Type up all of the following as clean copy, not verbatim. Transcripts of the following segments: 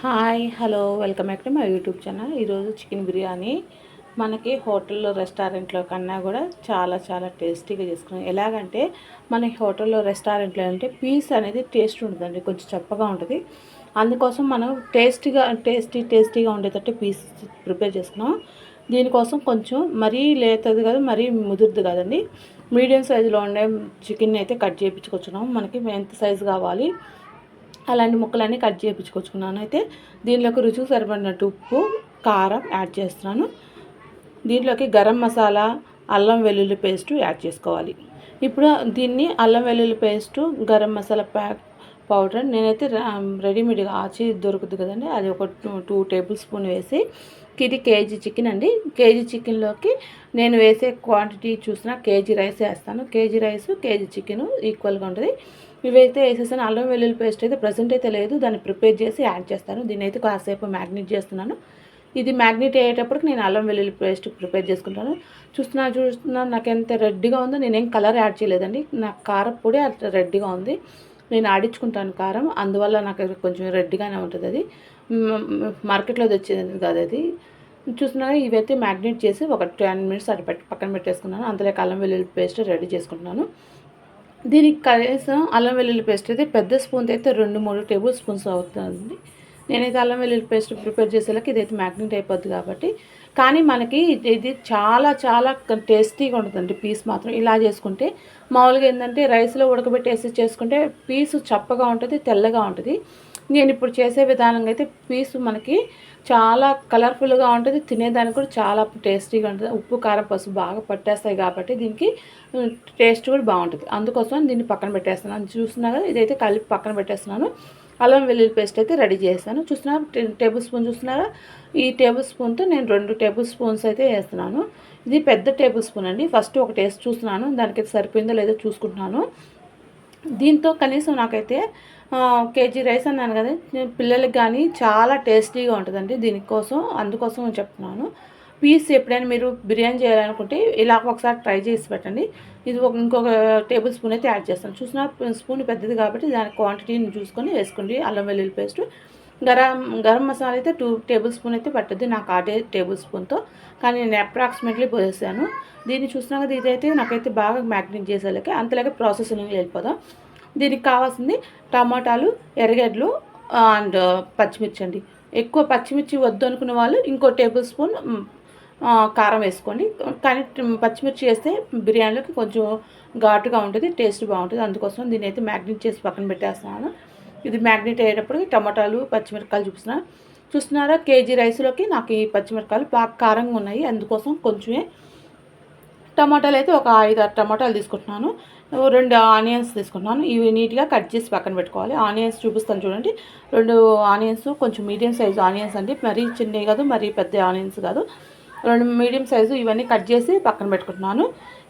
Hi hello welcome back to my YouTube channel. ఈరోజు chicken biryani మనకి హోటల్లో రెస్టారెంట్లో కన్నా కూడా చాలా చాలా టేస్టీగా చేసుకున్నాం. ఎలాగంటే మనకి హోటల్లో రెస్టారెంట్లో అంటే పీస్ అనేది టేస్ట్ ఉంటుందండి, కొంచెం చప్పగా ఉంటుంది. అందుకోసం మనం టేస్టీగా ఉండేటట్టు పీస్ ప్రిపేర్ చేసుకున్నాం. దీనికోసం కొంచెం మరీ లేతది కాదు, మరీ ముదురుది కాదండి, మీడియం సైజులో ఉండే చికెన్ అయితే కట్ చేయించుకొచ్చున్నాం. మనకి ఎంత సైజు కావాలి అలాంటి ముక్కలన్నీ కట్ చేయించుకొచ్చుకున్నాను. అయితే దీనిలోకి రుచికి సరిపడినట్టు ఉప్పు, కారం యాడ్ చేస్తున్నాను. దీంట్లోకి గరం మసాలా, అల్లం వెల్లుల్లి పేస్టు యాడ్ చేసుకోవాలి. ఇప్పుడు దీన్ని అల్లం వెల్లుల్లి పేస్టు, గరం మసాలా పౌడర్ నేనైతే రెడీమేడ్గా ఆచి దొరుకుతుంది కదండి, అది ఒక 2 టేబుల్ స్పూన్ వేసి, ఇది కేజీ చికెన్ అండి. కేజీ చికెన్లోకి నేను వేసే క్వాంటిటీ చూసిన కేజీ రైస్ వేస్తాను. కేజీ రైస్ కేజీ చికెన్ ఈక్వల్గా ఉంటుంది. ఇవైతే వేసేసాను. అల్లం వెల్లుల్లి పేస్ట్ అయితే ప్రజెంట్ అయితే లేదు, దాన్ని ప్రిపేర్ చేసి యాడ్ చేస్తాను. దీన్ని అయితే కాసేపు మ్యాగ్నేట్ చేస్తున్నాను. ఇది మ్యాగ్నేట్ అయ్యేటప్పటికి నేను అల్లం వెల్లుల్లి పేస్ట్ ప్రిపేర్ చేసుకుంటాను. చూస్తున్నాను నాకు ఎంత రెడ్గా ఉందో. నేనేం కలర్ యాడ్ చేయలేదండి, నాకు కారం పొడి అట్లా రెడ్గా ఉంది. నేను ఆడించుకుంటాను కారం, అందువల్ల నాకు కొంచెం రెడ్గానే ఉంటుంది. అది మార్కెట్లో తెచ్చేది కాదు అది. చూస్తున్నాగా ఇవైతే మ్యాగ్నేట్ చేసి ఒక 10 మినిట్స్ అటు పక్కన పెట్టేసుకున్నాను. అంతలోకి అల్లం వెల్లుల్లి పేస్ట్ రెడీ చేసుకుంటున్నాను. దీనికి కనీసం అల్లం వెల్లుల్లి పేస్ట్ అయితే పెద్ద స్పూన్ అయితే 2-3 టేబుల్ స్పూన్స్ అవుతుంది. నేనైతే అల్లం వెల్లుల్లి పేస్ట్ ప్రిపేర్ చేసేలాకి ఇదైతే మ్యాగ్నెట్ అయిపోద్ది కాబట్టి. కానీ మనకి ఇది చాలా చాలా టేస్టీగా ఉంటుందండి. పీస్ మాత్రం ఇలా చేసుకుంటే, మామూలుగా ఏంటంటే రైస్లో ఉడకబెట్టేసి చేసుకుంటే పీసు చప్పగా ఉంటుంది, తెల్లగా ఉంటుంది. నేను ఇప్పుడు చేసే విధానంగా అయితే పీసు మనకి చాలా కలర్ఫుల్గా ఉంటుంది, తినేదానికి కూడా చాలా టేస్టీగా ఉంటుంది. ఉప్పు కారం పసుపు బాగా పట్టేస్తాయి కాబట్టి దీనికి టేస్ట్ కూడా బాగుంటుంది. అందుకోసం దీన్ని పక్కన పెట్టేస్తున్నాను. చూస్తున్నారా, ఇదైతే కలిపి పక్కన పెట్టేస్తున్నాను. అల్లం వెల్లుల్లి పేస్ట్ అయితే రెడీ చేస్తాను. చూస్తున్నారా, 10 టేబుల్ స్పూన్ చూస్తున్నారా, ఈ టేబుల్ స్పూన్తో నేను 2 టేబుల్ స్పూన్స్ అయితే వేస్తున్నాను. ఇది పెద్ద టేబుల్ స్పూన్ అండి. ఫస్ట్ ఒక టేస్ట్ చూస్తున్నాను, దానికైతే సరిపోయిందో లేదో చూసుకుంటున్నాను. దీంతో కనీసం నాకైతే కేజీ రైస్ అన్నాను కదా, పిల్లలకి కానీ చాలా టేస్టీగా ఉంటుందండి. అందుకోసం చెప్తున్నాను. పీస్ ఎప్పుడైనా మీరు బిర్యానీ చేయాలనుకుంటే ఇలా ఒకసారి ట్రై చేసి పెట్టండి. ఇది ఇంకొక టేబుల్ స్పూన్ అయితే యాడ్ చేస్తాను. చూసిన స్పూన్ పెద్దది కాబట్టి దాని క్వాంటిటీని చూసుకొని వేసుకోండి. అల్లం వెల్లుల్లి పేస్ట్, గరం మసాలా అయితే 2 టేబుల్ స్పూన్ అయితే పట్టుద్ది నాకు అదే టేబుల్ స్పూన్తో, కానీ నేను అప్రాక్సిమేట్లీ పోసేసాను. దీన్ని చూసినా కదా, ఇదైతే నాకైతే బాగా మ్యాగ్నేట్ చేసేలాగే. అంతలాగే ప్రాసెసింగ్ వెళ్ళిపోదాం. దీనికి కావాల్సింది టమాటాలు, ఎర్రగడ్డలు అండ్ పచ్చిమిర్చి అండి. ఎక్కువ పచ్చిమిర్చి వద్దు అనుకునే వాళ్ళు ఇంకో టేబుల్ స్పూన్ కారం వేసుకోండి. కానీ పచ్చిమిర్చి వేస్తే బిర్యానీలోకి కొంచెం ఘాటుగా ఉంటుంది, టేస్ట్ బాగుంటుంది. అందుకోసం దీన్ని అయితే మ్యాగ్నేట్ చేసి పక్కన పెట్టేస్తున్నాను. ఇది మ్యాగ్నేట్ అయ్యేటప్పటికి టమాటాలు పచ్చిమిరపకాయలు చూస్తున్నారా, కేజీ రైస్లోకి నాకు ఈ పచ్చిమిరపకాయలు బాగా కారంగా ఉన్నాయి. అందుకోసం కొంచెమే టమాటాలు అయితే ఒక 5-6 టమాటాలు తీసుకుంటున్నాను. 2 ఆనియన్స్ తీసుకుంటున్నాను. ఇవి నీట్గా కట్ చేసి పక్కన పెట్టుకోవాలి. ఆనియన్స్ చూపిస్తాను చూడండి. 2 ఆనియన్స్ కొంచెం మీడియం సైజు ఆనియన్స్ అండి, మరీ చిన్నవి కాదు మరీ పెద్ద ఆనియన్స్ కాదు, 2 మీడియం సైజు. ఇవన్నీ కట్ చేసి పక్కన పెట్టుకుంటున్నాను.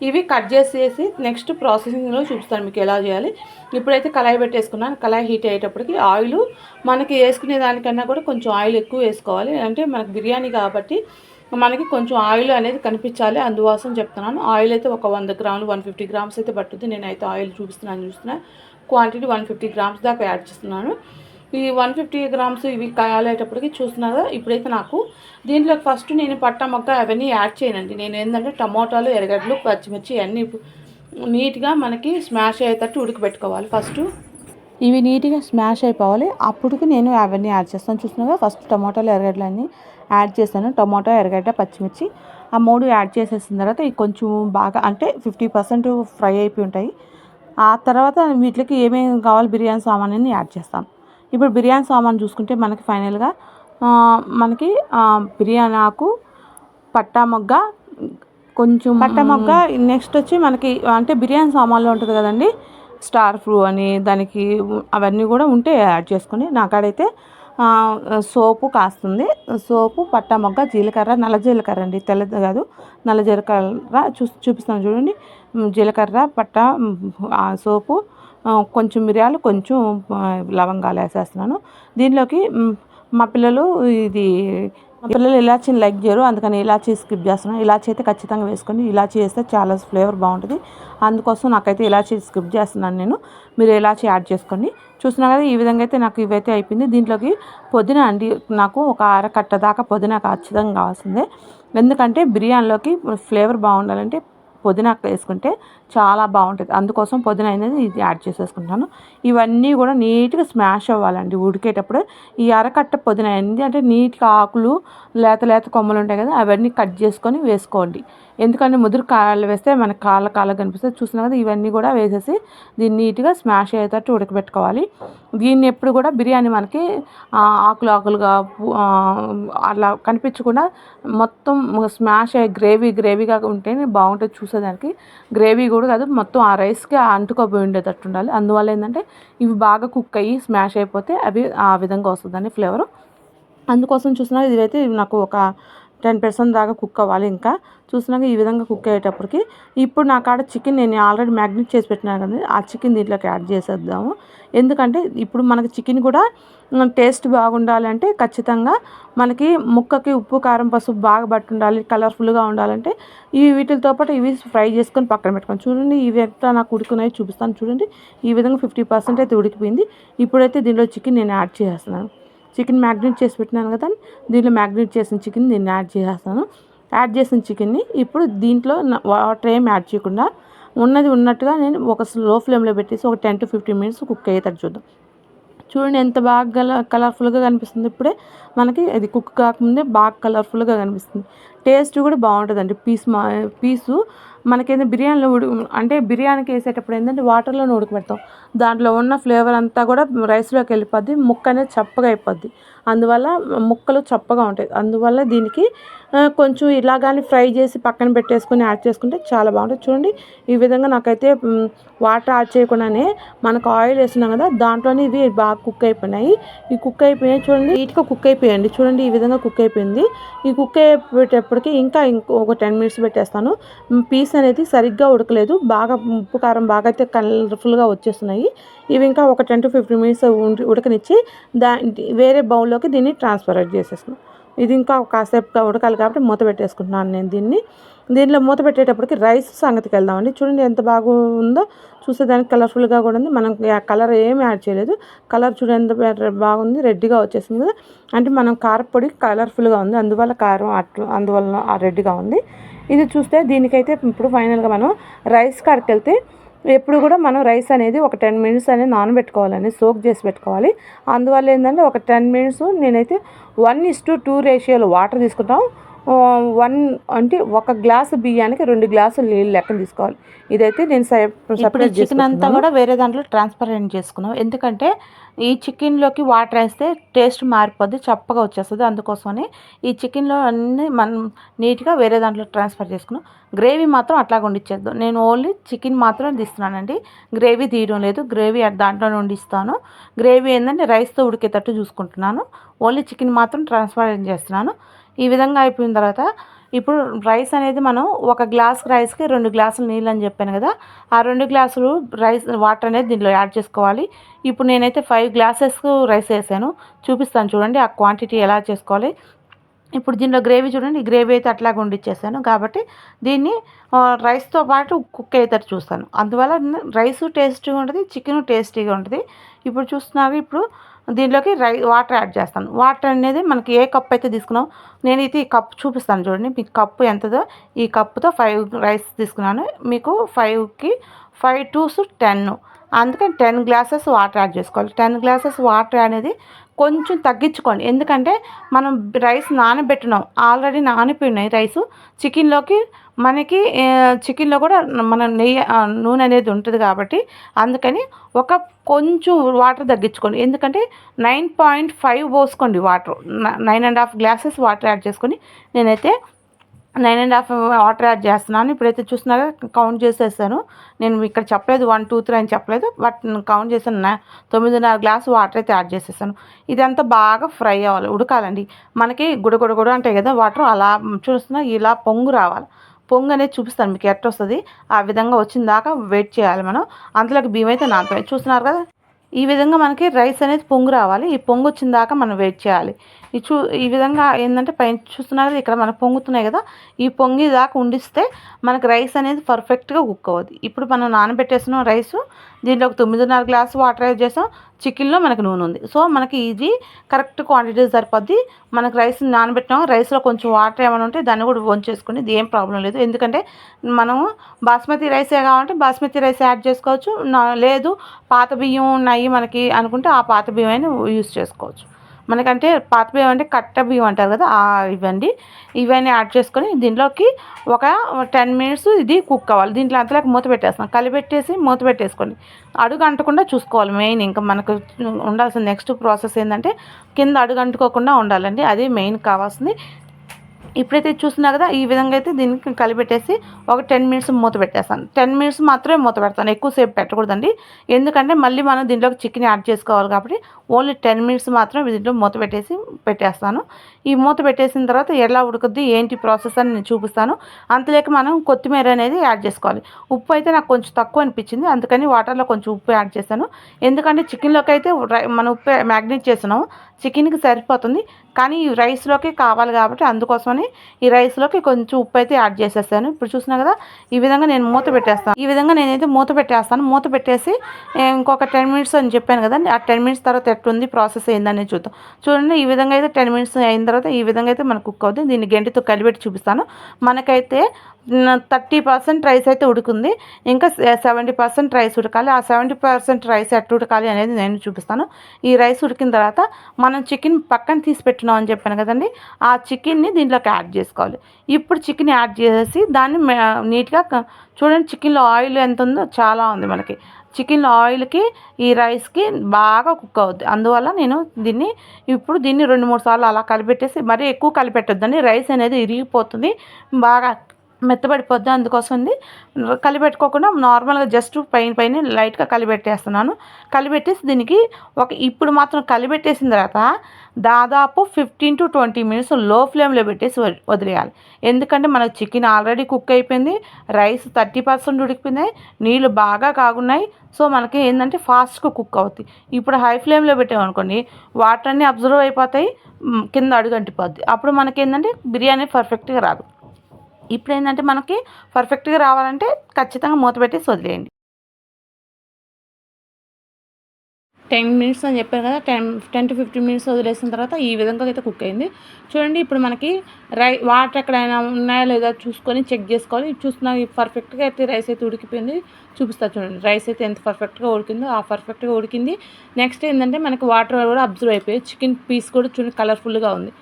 ఇవి కట్ చేసేసి నెక్స్ట్ ప్రాసెసింగ్లో చూపిస్తాను మీకు ఎలా చేయాలి. ఇప్పుడైతే కళాయి పెట్టేసుకున్నాను. కళాయి హీట్ అయ్యేటప్పటికి ఆయిల్ మనకి వేసుకునే దానికన్నా కూడా కొంచెం ఆయిల్ ఎక్కువ వేసుకోవాలి. అంటే మనకి బిర్యానీ కాబట్టి మనకి కొంచెం ఆయిల్ అనేది కనిపించాలి, అందుకోసం చెప్తున్నాను. ఆయిల్ అయితే ఒక 100 గ్రాములు 150 గ్రామ్స్ అయితే పట్టుద్ది. నేనైతే ఆయిల్ చూస్తున్నా క్వాంటిటీ 150 గ్రామ్స్ దాకా యాడ్ చేస్తున్నాను. ఈ 150 గ్రామ్స్ ఇవి కాలేటప్పటికి చూస్తున్నారా, ఇప్పుడైతే నాకు దీంట్లో ఫస్ట్ నేను పట్టా మొక్క అవన్నీ యాడ్ చేయనండి. నేను ఏంటంటే టమోటాలు, ఎర్రగడ్డలు, పచ్చిమిర్చి అన్నీ నీట్గా మనకి స్మాష్ అయ్యేటట్టు ఉడకబెట్టుకోవాలి. ఫస్ట్ ఇవి నీట్గా స్మాష్ అయిపోవాలి, అప్పటికి నేను అవన్నీ యాడ్ చేస్తాను. చూస్తున్నాగా, ఫస్ట్ టమాటాలు, ఎర్రగడ్డలు అన్నీ యాడ్ చేశాను. టమాటో, ఎర్రగడ్డ, పచ్చిమిర్చి ఆ 3 యాడ్ చేసేసిన తర్వాత ఇవి కొంచెం బాగా అంటే 50% ఫ్రై అయిపోయి ఉంటాయి. ఆ తర్వాత వీటికి ఏమేమి కావాలి బిర్యానీ సామాన్ అని యాడ్ చేస్తాను. ఇప్పుడు బిర్యానీ సామాన్ చూసుకుంటే మనకి ఫైనల్గా మనకి బిర్యానీ ఆకు, పట్టా మొగ్గ, కొంచెం పట్టా మొగ్గ, నెక్స్ట్ వచ్చి మనకి అంటే బిర్యానీ సామాన్లో ఉంటుంది కదండి, స్టార్ ఫ్రూ అని, దానికి అవన్నీ కూడా ఉంటే యాడ్ చేసుకొని. నాకాడైతే సోపు కాస్తుంది, సోపు, పట్టా మొగ్గ, జీలకర్ర, నల్ల జీలకర్ర అండి, తెల్లది కాదు, నల్ల జీలకర్ర చూపిస్తాను చూడండి. జీలకర్ర, పట్ట, సోపు, కొంచెం మిరియాలు, కొంచెం లవంగాలు వేసేస్తున్నాను. దీనిలోకి మా పిల్లలు ఇది మా పిల్లలు ఇలాచీని లైక్ చేయరు, అందుకని ఇలాచీ స్కిప్ చేస్తున్నాను. ఇలాచీ అయితే ఖచ్చితంగా వేసుకొని, ఇలాచీ వేస్తే చాలా ఫ్లేవర్ బాగుంటుంది. అందుకోసం నాకైతే ఇలాచీ స్కిప్ చేస్తున్నాను నేను. మీరు ఇలాచీ యాడ్ చేసుకోండి. చూసినా కదా ఈ విధంగా అయితే నాకు ఇవైతే అయిపోయింది. దీంట్లోకి పుదీనా అండి, నాకు ఒక అరకట్ట దాకా పుదీనా ఖచ్చితంగా కావాల్సిందే. ఎందుకంటే బిర్యానీలోకి ఫ్లేవర్ బాగుండాలంటే పుదీనా వేసుకుంటే చాలా బాగుంటుంది. అందుకోసం పుదీనా అనేది ఇది యాడ్ చేసేసుకుంటాను. ఇవన్నీ కూడా నీట్గా స్మాష్ అవ్వాలండి ఉడికేటప్పుడు. ఈ అరకట్ట పుదీనా ఏంటి అంటే నీట్గా ఆకులు లేత లేత కొమ్మలు ఉంటాయి కదా, అవన్నీ కట్ చేసుకొని వేసుకోండి. ఎందుకంటే ముదురు కాయలు వేస్తే మనకు కాళ్ళ కనిపిస్తుంది. చూసినా కదా ఇవన్నీ కూడా వేసేసి దీన్ని నీట్గా స్మాష్ అయ్యేటట్టు ఉడకబెట్టుకోవాలి. దీన్ని ఎప్పుడు కూడా బిర్యానీ మనకి ఆకులుగా అలా కనిపించకుండా మొత్తం స్మాష్ అయ్యి గ్రేవీగా ఉంటేనే బాగుంటుంది చూసేదానికి. గ్రేవీ కూడా కాదు, మొత్తం ఆ రైస్కి అంటుకోపోయి ఉండేటట్టు ఉండాలి. అందువల్ల ఏంటంటే ఇవి బాగా కుక్ అయ్యి స్మాష్ అయిపోతే అవి ఆ విధంగా వస్తుందండి ఫ్లేవరు. అందుకోసం చూసినా ఇదైతే నాకు ఒక 10% దాకా కుక్ అవ్వాలి. ఇంకా చూసినాక ఈ విధంగా కుక్ అయ్యేటప్పటికి ఇప్పుడు నా కాడ చికెన్ నేను ఆల్రెడీ మ్యాగ్నేట్ చేసి పెట్టినాను కదా, ఆ చికెన్ దీంట్లోకి యాడ్ చేసేద్దాము. ఎందుకంటే ఇప్పుడు మనకి చికెన్ కూడా టేస్ట్ బాగుండాలంటే ఖచ్చితంగా మనకి ముక్కకి ఉప్పు కారం పసుపు బాగా పట్టి ఉండాలి, కలర్ఫుల్గా ఉండాలంటే వీటితో పాటు ఇవి ఫ్రై చేసుకొని పక్కన పెట్టుకోండి. చూడండి ఇవి ఎంత నాకు ఉడుకున్నాయో చూపిస్తాను చూడండి. ఈ విధంగా 50% అయితే ఉడికిపోయింది. ఇప్పుడైతే దీనిలో చికెన్ నేను యాడ్ చేసేస్తున్నాను. చికెన్ మ్యాగ్నేట్ చేసి పెట్టినాను కదా, దీంట్లో మ్యాగ్నేట్ చేసిన చికెన్ దీన్ని యాడ్ చేసేస్తాను. యాడ్ చేసిన చికెన్ని ఇప్పుడు దీంట్లో వాటర్ ఏం యాడ్ చేయకుండా ఉన్నట్టుగా నేను ఒక స్లో ఫ్లేమ్లో పెట్టేసి ఒక 10 to 15 minutes కుక్ అయ్యేటట్టు చూద్దాం. చూడండి ఎంత బాగా కలర్ఫుల్గా కనిపిస్తుంది. ఇప్పుడే మనకి అది కుక్ కాకముందే బాగా కలర్ఫుల్గా కనిపిస్తుంది. టేస్ట్ కూడా బాగుంటుందండి. పీసు మనకేంటంటే బిర్యానీలో అంటే బిర్యానీకి వేసేటప్పుడు ఏంటంటే వాటర్లోనే ఉడకబెడతాం. దాంట్లో ఉన్న ఫ్లేవర్ అంతా కూడా రైస్లోకి వెళ్ళిపోద్ది, ముక్క అనేది చప్పగా అయిపోద్ది. అందువల్ల ముక్కలు చప్పగా ఉంటాయి. అందువల్ల దీనికి కొంచెం ఇలాగానే ఫ్రై చేసి పక్కన పెట్టేసుకొని యాడ్ చేసుకుంటే చాలా బాగుంటుంది. చూడండి ఈ విధంగా నాకైతే వాటర్ యాడ్ చేయకుండానే మనకు ఆయిల్ వేస్తున్నాం కదా, దాంట్లోనే ఇవి బాగా కుక్ అయిపోయినాయి. ఈ కుక్ అయిపోయినాయి చూడండి, నీట్గా కుక్ అయిపోయాయండి. చూడండి ఈ విధంగా కుక్ అయిపోయింది. ఈ కుక్ అయిపోయేటప్పటికి ఇంకొక 10 minutes పెట్టేస్తాను. పీస్ అనేది సరిగ్గా ఉడకలేదు, బాగా ఉప్పు కారం బాగా అయితే కలర్ఫుల్గా వచ్చేస్తున్నాయి. ఇవి ఇంకా ఒక 10 to 15 minutes ఉడకనిచ్చి వేరే బౌల్లోకి దీన్ని ట్రాన్స్ఫర్ చేసేస్తున్నాను. ఇది ఇంకా కాసేపుగా ఉడకాలి కాబట్టి మూత పెట్టేసుకుంటున్నాను నేను దీనిలో మూత పెట్టేటప్పటికి రైస్ సంగతికి వెళ్దామండి. చూడండి ఎంత బాగా ఉందో, చూసేదానికి కలర్ఫుల్గా కూడా ఉంది. మనం కలర్ ఏమి యాడ్ చేయలేదు. కలర్ చూడండి ఎంత బాగుంది, రెడ్గా వచ్చేసింది కదా, అంటే మనం కారపొడి కలర్ఫుల్గా ఉంది, అందువల్ల కారం అందువల్ల ఆ రెడ్గా ఉంది. ఇది చూస్తే దీనికైతే ఇప్పుడు ఫైనల్గా మనం రైస్ కాడికి వెళ్తే ఎప్పుడు కూడా మనం రైస్ అనేది ఒక 10 minutes అనేది నానబెట్టుకోవాలండి, సోక్ చేసి పెట్టుకోవాలి. అందువల్ల ఏంటంటే ఒక 10 minutes నేనైతే 1:2 రేషియోలో వాటర్ తీసుకుంటాం. 1 అంటే ఒక గ్లాసు బియ్యానికి 2 గ్లాసులు నీళ్ళు లెక్కన తీసుకోవాలి. ఇదైతే నేను సపరేట్ చికెన్ అంతా కూడా వేరే దాంట్లో ట్రాన్స్పరెంట్ చేసుకున్నాం. ఎందుకంటే ఈ చికెన్లోకి వాటర్ వేస్తే టేస్ట్ మారిపోద్ది, చప్పగా వచ్చేస్తుంది. అందుకోసమని ఈ చికెన్లో అన్నీ మనం నీట్గా వేరే దాంట్లో ట్రాన్స్ఫర్ చేసుకున్నాం. గ్రేవీ మాత్రం అట్లాగా వండిచ్చేద్దాం. నేను ఓన్లీ చికెన్ మాత్రం తీస్తున్నానండి, గ్రేవీ తీయడం లేదు. గ్రేవీ దాంట్లోనే వండిస్తాను. గ్రేవీ ఏంటంటే రైస్తో ఉడికేటట్టు చూసుకుంటున్నాను. ఓన్లీ చికెన్ మాత్రం ట్రాన్స్ఫర్ చేస్తున్నాను. ఈ విధంగా అయిపోయిన తర్వాత ఇప్పుడు రైస్ అనేది మనం ఒక గ్లాస్ రైస్కి 2 గ్లాసులు నీళ్ళు అని చెప్పాను కదా, ఆ 2 గ్లాసులు వాటర్ అనేది దీంట్లో యాడ్ చేసుకోవాలి. ఇప్పుడు నేనైతే 5 glasses రైస్ వేసాను, చూపిస్తాను చూడండి ఆ క్వాంటిటీ ఎలా చేసుకోవాలి. ఇప్పుడు దీనిలో గ్రేవీ చూడండి, ఈ గ్రేవీ అయితే అట్లాగే వండిచ్చేసాను కాబట్టి దీన్ని రైస్తో పాటు కుక్ అయ్యేటట్టు చూస్తాను. అందువల్ల రైస్ టేస్టీగా ఉంటుంది, చికెన్ టేస్టీగా ఉంటుంది. ఇప్పుడు చూస్తున్నారు, ఇప్పుడు దీంట్లోకి వాటర్ యాడ్ చేస్తాను. వాటర్ అనేది మనకి ఏ కప్ అయితే తీసుకున్నాం, నేను ఇది ఈ కప్ చూపిస్తాను చూడండి. మీకు కప్పు ఎంతదో ఈ కప్పుతో 5 రైస్ తీసుకున్నాను. మీకు 5కి 5 2s 10, అందుకని 10 glasses వాటర్ యాడ్ చేసుకోవాలి. 10 glasses వాటర్ అనేది కొంచెం తగ్గించుకోండి. ఎందుకంటే మనం రైస్ నానబెట్టినాం, ఆల్రెడీ నానిపోయినాయి రైసు. చికెన్లోకి మనకి చికెన్లో కూడా మన నూనె అనేది ఉంటుంది కాబట్టి అందుకని కొంచెం వాటర్ తగ్గించుకోండి. ఎందుకంటే 9.5 పోసుకోండి వాటర్. 9.5 glasses వాటర్ యాడ్ చేసుకొని నేనైతే 9.5 వాటర్ యాడ్ చేస్తున్నాను. ఇప్పుడైతే చూస్తున్నాగా కౌంట్ చేసేసాను. నేను ఇక్కడ చెప్పలేదు 1 2 3 అని చెప్పలేదు, బట్ కౌంట్ చేశాను. 9.5 గ్లాసు వాటర్ అయితే యాడ్ చేసేసాను. ఇదంతా బాగా ఫ్రై అవ్వాలి, ఉడకాలండి. మనకి గుడ అంటాయి కదా వాటర్, అలా చూస్తున్నా ఇలా పొంగు రావాలి. పొంగు అనేది చూపిస్తాను మీకు ఎట్ట వస్తుంది. ఆ విధంగా వచ్చిన దాకా వెయిట్ చేయాలి మనం. అంతలోకి బియ్యం అయితే నానతాయి చూస్తున్నారు కదా. ఈ విధంగా మనకి రైస్ అనేది పొంగు రావాలి. ఈ పొంగు వచ్చిన దాకా మనం వెయిట్ చేయాలి. ఈ విధంగా ఏంటంటే పైన చూస్తున్నారు ఇక్కడ మనకు పొంగుతున్నాయి కదా, ఈ పొంగి దాకా ఉండిస్తే మనకి రైస్ అనేది పర్ఫెక్ట్గా కుక్ అవుద్ది. ఇప్పుడు మనం నానబెట్టేసిన రైసు దీంట్లో ఒక 9.5 గ్లాసు వాటర్ యాడ్ చేసాం. చికెన్లో మనకి నూనె ఉంది. సో మనకి ఇది కరెక్ట్ క్వాంటిటీ సరిపోద్ది. మనకి రైస్ నానబెట్టినాం, రైస్లో కొంచెం వాటర్ ఏమైనా ఉంటే దాన్ని కూడా వంచేసుకుని ఇది ఏం ప్రాబ్లం లేదు. ఎందుకంటే మనము బాస్మతి రైసే కావాలంటే బాస్మతి రైస్ యాడ్ చేసుకోవచ్చు, లేదు పాత బియ్యం ఉన్నాయి మనకి అనుకుంటే ఆ పాత బియ్యం అయినా యూస్ చేసుకోవచ్చు. మనకంటే పాత బియ్యం అంటే కట్ట బియ్యం అంటారు కదా, ఇవన్నీ యాడ్ చేసుకొని దీంట్లోకి ఒక 10 మినిట్స్ ఇది కుక్ అవ్వాలి. దీంట్లో అంతలోకి మూత పెట్టేస్తాం, కలిపెట్టేసి మూత పెట్టేసుకోండి. అడుగు అంటకుండా చూసుకోవాలి. మెయిన్ ఇంకా మనకు ఉండాల్సిన నెక్స్ట్ ప్రాసెస్ ఏంటంటే కింద అడుగు అంటుకోకుండా ఉండాలండి, అది మెయిన్ కావాల్సింది. ఇప్పుడైతే చూస్తున్నా కదా, ఈ విధంగా అయితే దీనికి కలిపెట్టేసి ఒక 10 మినిట్స్ మూత పెట్టేస్తాను. 10 మినిట్స్ మాత్రమే మూత పెడతాను, ఎక్కువసేపు పెట్టకూడదండి. ఎందుకంటే మళ్ళీ మనం దీంట్లోకి చికెన్ యాడ్ చేసుకోవాలి కాబట్టి ఓన్లీ 10 మినిట్స్ మాత్రం దీంట్లో మూత పెట్టేస్తాను. ఈ మూత పెట్టేసిన తర్వాత ఎలా ఉడుకుద్ది ఏంటి ప్రాసెస్ అని నేను చూపిస్తాను. అంతలేక మనం కొత్తిమీర అనేది యాడ్ చేసుకోవాలి. ఉప్పు అయితే నాకు కొంచెం తక్కువ అనిపించింది, అందుకని వాటర్లో కొంచెం ఉప్పు యాడ్ చేశాను. ఎందుకంటే చికెన్లోకి అయితే మనం ఉప్పు మ్యాగ్నేట్ చేస్తున్నాము, చికెన్కి సరిపోతుంది. కానీ ఈ రైస్లోకి కావాలి కాబట్టి అందుకోసమని ఈ రైస్లోకి కొంచెం ఉప్పు అయితే యాడ్ చేసేసాను. ఇప్పుడు చూసినా కదా, ఈ విధంగా నేను మూత పెట్టేస్తాను. ఈ విధంగా నేనైతే మూత పెట్టేస్తాను. మూత పెట్టేసి ఇంకొక 10 మినిట్స్ అని చెప్పాను కదండి, ఆ 10 మినిట్స్ తర్వాత ఎట్లుంది ప్రాసెస్ ఏందని చూద్దాం. చూడండి, ఈ విధంగా అయితే 10 మినిట్స్ అయిన తర్వాత ఈ విధంగా అయితే మనకు కుక్ అవుతుంది. దీన్ని గంటితో కలిపెట్టి చూపిస్తాను. మనకైతే 30% రైస్ అయితే ఉడికింది, ఇంకా 70% రైస్ ఉడకాలి. ఆ 70% రైస్ ఎట్లా ఉడకాలి అనేది నేను చూపిస్తాను. ఈ రైస్ ఉడికిన తర్వాత మనం చికెన్ పక్కన తీసి పెట్టున్నాం అని చెప్పాను కదండి, ఆ చికెన్ని దీంట్లోకి యాడ్ చేసుకోవాలి. ఇప్పుడు చికెన్ యాడ్ చేసేసి దాన్ని నీట్గా చూడండి, చికెన్లో ఆయిల్ ఎంత ఉందో చాలా ఉంది మనకి. చికెన్ ఆయిల్కి ఈ రైస్కి బాగా కుక్ అవుద్ది. అందువల్ల నేను దీన్ని 2-3 సార్లు అలా కలిపెట్టేసి, మరీ ఎక్కువ కలిపెట్టొద్దండి, రైస్ అనేది ఇరిగిపోతుంది, బాగా మెత్తబడిపోద్ది. అందుకోసం కలిపెట్టుకోకుండా నార్మల్గా జస్ట్ పైన లైట్గా కలిపెట్టేస్తున్నాను. కలిపెట్టేసి దీనికి ఇప్పుడు మాత్రం కలిపెట్టేసిన తర్వాత దాదాపు 15 to 20 మినిట్స్ లో ఫ్లేమ్లో పెట్టేసి వదిలేయాలి. ఎందుకంటే మనకు చికెన్ ఆల్రెడీ కుక్ అయిపోయింది, రైస్ 30% ఉడికిపోయింది, నీళ్ళు బాగా కాగున్నాయి. సో మనకి ఏంటంటే ఫాస్ట్గా కుక్ అవుతుంది. ఇప్పుడు హై ఫ్లేమ్లో పెట్టామనుకోండి, వాటర్ అన్నీ అబ్జర్వ్ అయిపోతాయి, కింద అడుగు అంటిపోద్ది. అప్పుడు మనకి ఏంటంటే బిర్యానీ పర్ఫెక్ట్గా రాదు. ఇప్పుడు ఏంటంటే మనకి పర్ఫెక్ట్గా రావాలంటే ఖచ్చితంగా మూత పెట్టేసి వదిలేయండి. 10 మినిట్స్ అని చెప్పాను కదా, 10 to 15 మినిట్స్ వదిలేసిన తర్వాత ఈ విధంగా అయితే కుక్ అయింది. చూడండి, ఇప్పుడు మనకి వాటర్ ఎక్కడైనా ఉన్నాయా లేదా చూసుకొని చెక్ చేసుకోవాలి. చూస్తున్నా పర్ఫెక్ట్గా అయితే రైస్ అయితే ఉడికిపోయింది. చూపిస్తా చూడండి, రైస్ అయితే ఎంత పర్ఫెక్ట్గా ఉడికిందో ఆ పర్ఫెక్ట్గా ఉడికింది. నెక్స్ట్ ఏంటంటే మనకి వాటర్ కూడా అబ్జర్వ్ అయిపోయి చికెన్ పీస్ కూడా చూడండి కలర్ఫుల్గా ఉంది.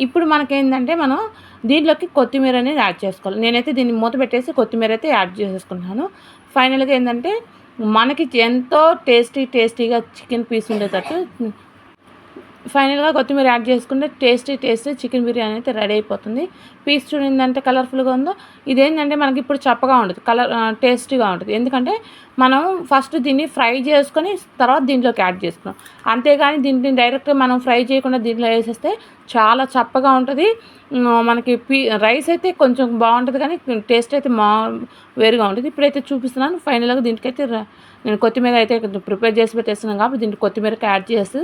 ఇప్పుడు మనకేంటంటే మనం దీంట్లోకి కొత్తిమీర అనేది యాడ్ చేసుకోవాలి. నేనైతే దీన్ని మూత పెట్టేసి కొత్తిమీర అయితే యాడ్ చేసేసుకుంటున్నాను. ఫైనల్గా ఏంటంటే మనకి ఎంతో టేస్టీగా చికెన్ పీస్ ఉండేటట్టు ఫైనల్గా కొత్తిమీర యాడ్ చేసుకుంటే టేస్టీ చికెన్ బిర్యానీ అయితే రెడీ అయిపోతుంది. పీస్ చూడిందంటే కలర్ఫుల్గా ఉందో, ఇదేంటంటే మనకి ఇప్పుడు చప్పగా ఉంటుంది, టేస్టీగా ఉంటుంది. ఎందుకంటే మనం ఫస్ట్ దీన్ని ఫ్రై చేసుకొని తర్వాత దీంట్లోకి యాడ్ చేసుకున్నాం. అంతేగాని దీన్ని డైరెక్ట్గా మనం ఫ్రై చేయకుండా దీంట్లో వేసేస్తే చాలా చప్పగా ఉంటుంది. మనకి రైస్ అయితే కొంచెం బాగుంటుంది కానీ టేస్ట్ అయితే వేరుగా ఉంటుంది. ఇప్పుడైతే చూపిస్తున్నాను. ఫైనల్గా దీనికైతే నేను కొత్తిమీర అయితే ప్రిపేర్ చేసి పెట్టేస్తున్నాను కాబట్టి దీంట్లో కొత్తిమీరకి యాడ్ చేసి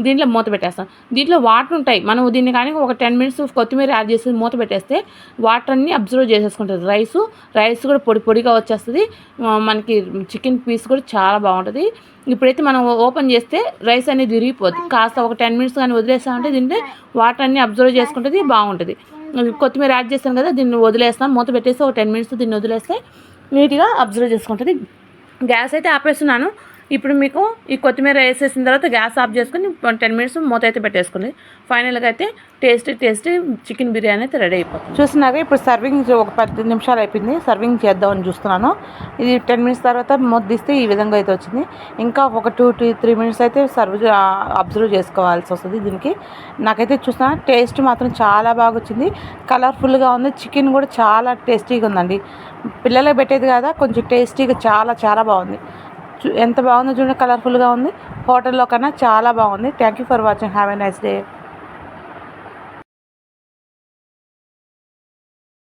దీంట్లో మూత పెట్టేస్తాం. దీంట్లో వాటర్ ఉంటాయి, మనం దీన్ని కానీ ఒక 10 మినిట్స్ కొత్తిమీర యాడ్ చేసి మూత పెట్టేస్తే వాటర్ అన్నీ అబ్జర్వ్ చేసేసుకుంటుంది. రైస్ కూడా పొడిగా వచ్చేస్తుంది. మనకి చికెన్ పీస్ కూడా చాలా బాగుంటుంది. ఇప్పుడైతే మనం ఓపెన్ చేస్తే రైస్ అనేది విరిగిపోద్ది. కాస్త ఒక 10 మినిట్స్ కానీ వదిలేస్తామంటే దీంట్లో వాటర్ అన్నీ అబ్జర్వ్ చేసుకుంటుంది, బాగుంటుంది. కొత్తిమీర యాడ్ చేస్తాను కదా, దీన్ని వదిలేస్తాం. మూత పెట్టేస్తే ఒక 10 మినిట్స్ దీన్ని వదిలేస్తే నీట్గా అబ్జర్వ్ చేసుకుంటుంది. గ్యాస్ అయితే ఆపేస్తున్నాను. ఇప్పుడు మీకు ఈ కొత్తిమీర వేసేసిన తర్వాత గ్యాస్ ఆఫ్ చేసుకుని 10 మినిట్స్ మూత అయితే పెట్టేసుకుని ఫైనల్గా అయితే టేస్టీ చికెన్ బిర్యానీ అయితే రెడీ అయిపోతుంది. చూస్తున్నాక ఇప్పుడు సర్వింగ్ ఒక 10 నిమిషాలు అయిపోయింది, సర్వింగ్ చేద్దామని చూస్తున్నాను. ఇది 10 మినిట్స్ తర్వాత మూత తీస్తే ఈ విధంగా అయితే వచ్చింది. ఇంకా ఒక 2 to 3 మినిట్స్ అయితే అబ్జర్వ్ చేసుకోవాల్సి వస్తుంది దీనికి. నాకైతే చూస్తున్నా టేస్ట్ మాత్రం చాలా బాగా వచ్చింది, కలర్ఫుల్గా ఉంది. చికెన్ కూడా చాలా టేస్టీగా ఉందండి. పిల్లలకు పెట్టేది కదా, కొంచెం టేస్టీగా చాలా బాగుంది. ఎంత బాగుందో చూడండి, కలర్ఫుల్గా ఉంది. హోటల్లో కన్నా చాలా బాగుంది. Thank you for watching. Have a nice day.